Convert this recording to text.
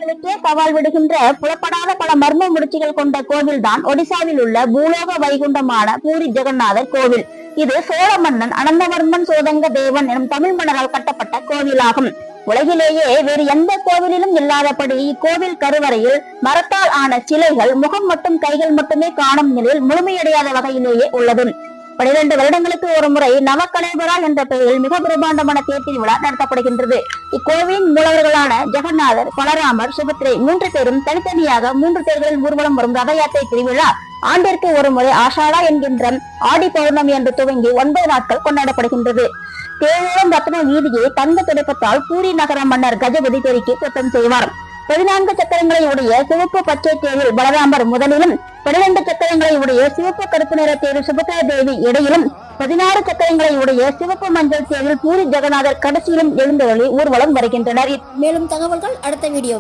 விஞ்ஞானிகளுக்கே சவால் விடுகின்ற புலப்படாத பல மர்ம முடிச்சுகள் கொண்ட கோவில் தான் ஒடிசாவில் உள்ள பூலோக வைகுண்டமான பூரி ஜெகநாதர் கோவில். இது சோழ மன்னன் அனந்தவர்மன் சோதங்க தேவன் எனும் தமிழ் மன்னரால் கட்டப்பட்ட கோவிலாகும். உலகிலேயே வேறு எந்த கோவிலிலும் இல்லாதபடி இக்கோவில் கருவறையில் மரத்தால் ஆன சிலைகள் முகம் மற்றும் கைகள் மட்டுமே காணும் நிலையில் முழுமையடையாத வகையிலேயே உள்ளது. 12 வருடங்களுக்கு ஒரு முறை நவக்கலேபரா என்ற பெயரில் மிக பிரம்மாண்டமான தேர் திருவிழா நடத்தப்படுகின்றது. இக்கோவிலின் மூலவர்களான ஜெகநாதர், பலராமர், சுபத்திரை 3 பேரும் தனித்தனியாக 3 தேர்களில் ஊர்வலம் வரும் ரத யாத்திரை திருவிழா ஆண்டிற்கு ஒரு முறை ஆஷாடா என்கின்ற ஆடி பௌர்ணமி என்று துவங்கி 9 நாட்கள் கொண்டாடப்படுகின்றது. தேவூரம் ரத்ன வீதியை தங்க துடைப்பத்தால் பூரி நகர மன்னர் கஜபதி பெருக்கி சுத்தம் செய்வார். 14 சக்கரங்களை உடைய சிவப்பு பச்சை தேரில் பலராமர் முதலிலும், 12 சக்கரங்களை உடைய சிவப்பு கருப்பு நிற தேரில் சுபத்ரா தேவி இடையிலும், 16 சக்கரங்களை உடைய சிவப்பு மஞ்சள் தேரில் பூரி ஜெகநாதர் கடைசியிலும் எழுந்தருளி ஊர்வலம் வருகின்றனர். மேலும் தகவல்கள் அடுத்த வீடியோ.